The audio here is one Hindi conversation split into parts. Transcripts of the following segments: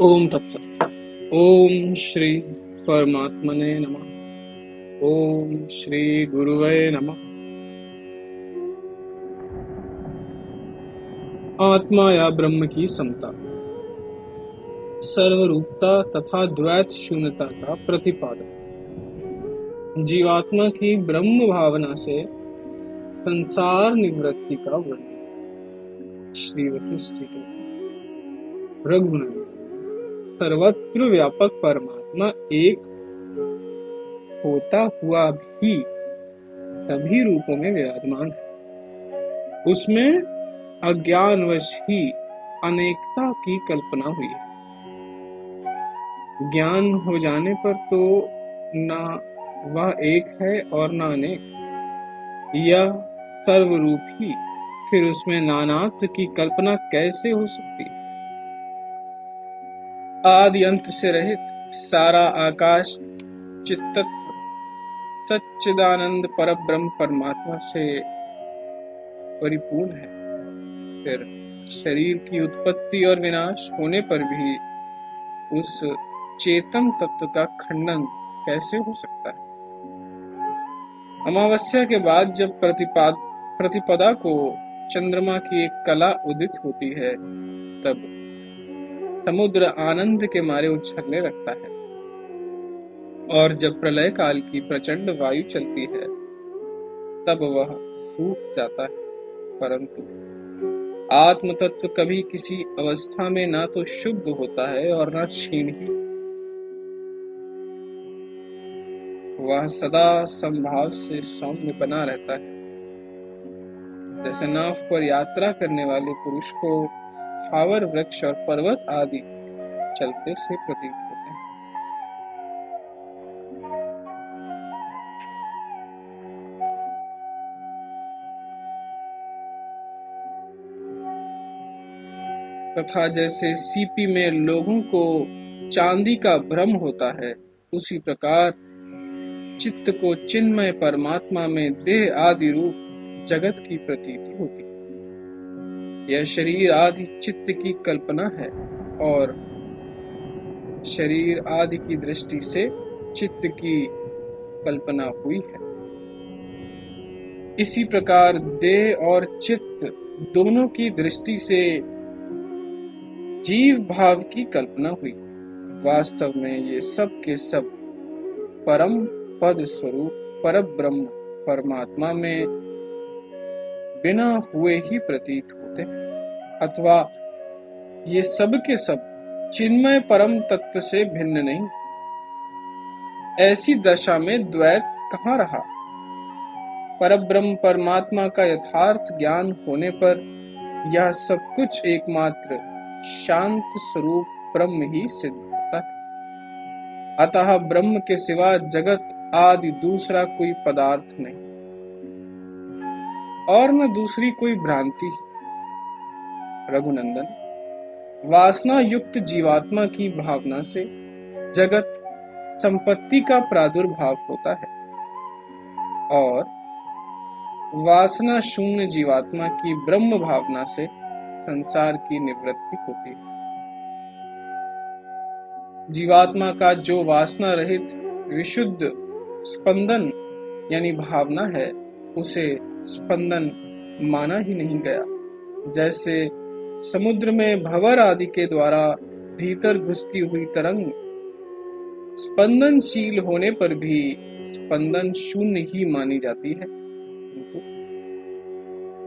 ओम तत्सत। ओम श्री परमात्मने नमः। ओम श्री गुरुवे नमः। आत्मा या ब्रह्म की समता, सर्वरूपता तथा द्वैत शून्यता का प्रतिपादन। जीवात्मा की ब्रह्म भावना से संसार निवृत्ति का वर्णन। श्री वशिष्ठ के रघुनंदन, सर्वत्र व्यापक परमात्मा एक होता हुआ भी सभी रूपों में विराजमान है। उसमें अज्ञानवश ही अनेकता की कल्पना हुई है। ज्ञान हो जाने पर तो ना वह एक है और ना अनेक। यह सर्वरूप ही, फिर उसमें नानात्व की कल्पना कैसे हो सकती है? आदि अंत से रहित सारा आकाश चित्तत्व सच्चिदानंद परब्रह्म परमात्मा से परिपूर्ण है। फिर शरीर की उत्पत्ति और विनाश होने पर भी उस चेतन तत्व का खंडन कैसे हो सकता है? अमावस्या के बाद जब प्रतिपदा को चंद्रमा की एक कला उदित होती है, तब समुद्र आनंद के मारे उछलने लगता है। और जब प्रलय काल की प्रचंड वायु चलती है, तब वह सूख जाता है। परंतु आत्म तत्व कभी किसी अवस्था में ना तो शुद्ध होता है और ना क्षीण ही। वह सदा संभाव से सौम्य बना रहता है। जैसे नाव पर यात्रा करने वाले पुरुष को स्थावर वृक्ष और पर्वत आदि चलते से प्रतीत होते हैं। तथा जैसे सीपी में लोगों को चांदी का भ्रम होता है, उसी प्रकार चित्त को चिन्मय परमात्मा में देह आदि रूप जगत की प्रतीति होती है। यह शरीर आदि चित्त की कल्पना है और शरीर आदि की दृष्टि से चित्त की कल्पना हुई है। इसी प्रकार देह और चित्त दोनों की दृष्टि से जीव भाव की कल्पना हुई। वास्तव में ये सब के सब परम पद स्वरूप परब्रह्म परमात्मा में बिना हुए ही प्रतीत होते हैं, अथवा ये सब के सब चिन्मय परम तत्व से भिन्न नहीं। ऐसी दशा में द्वैत कहाँ रहा? परब्रह्म परमात्मा का यथार्थ ज्ञान होने पर यह सब कुछ एकमात्र शांत स्वरूप ब्रह्म ही सिद्ध होता है। अतः ब्रह्म के सिवा जगत आदि दूसरा कोई पदार्थ नहीं और न दूसरी कोई भ्रांति ही। रघुनंदन, वासना युक्त जीवात्मा की भावना से जगत संपत्ति का प्रादुर्भाव होता है और वासना शून्य जीवात्मा की ब्रह्म भावना से संसार की निवृत्ति होती है। जीवात्मा का जो वासना रहित विशुद्ध स्पंदन यानी भावना है, उसे स्पंदन माना ही नहीं गया। जैसे समुद्र में भंवर आदि के द्वारा भीतर घुसती हुई तरंग स्पंदनशील होने पर भी स्पंदन शून्य ही मानी जाती है, किंतु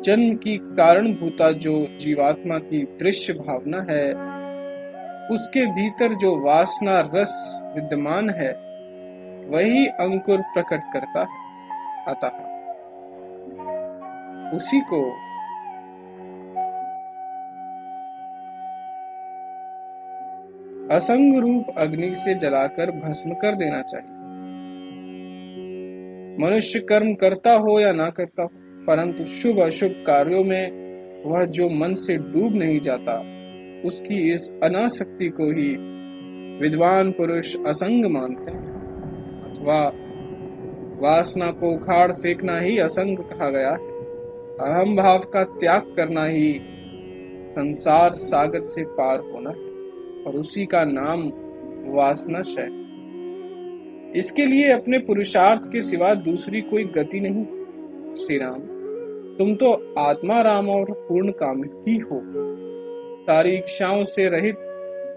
जन्म की कारणभूता जो जीवात्मा की दृश्य भावना है, उसके भीतर जो वासना रस विद्यमान है, वही अंकुर प्रकट करता है। अतः उसी को असंग रूप अग्नि से जलाकर भस्म कर देना चाहिए। मनुष्य कर्म करता हो या ना करता हो, परंतु शुभ अशुभ कार्यों में वह जो मन से डूब नहीं जाता, उसकी इस अनासक्ति को ही विद्वान पुरुष असंग मानते हैं। अथवा वासना को उखाड़ फेंकना ही असंग कहा गया है। अहम भाव का त्याग करना ही संसार सागर से पार होना है। और उसी का नाम वासनाश है। इसके लिए अपने पुरुषार्थ के सिवा दूसरी कोई गति नहीं। श्री राम, तुम तो आत्मा राम और पूर्ण काम ही हो। सारी इच्छाओं से रहित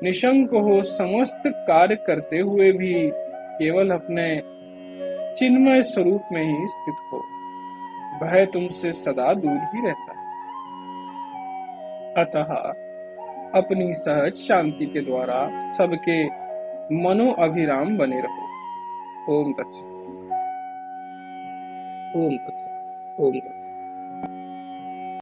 निशंक हो, समस्त कार्य करते हुए भी केवल अपने चिन्मय स्वरूप में ही स्थित हो। भय तुमसे सदा दूर ही रहता है। अतः अपनी सहज शांति के द्वारा सबके मनो अभिराम बने रहो। ओम तत्सत। ओम तत्सत। ओम तत्सत।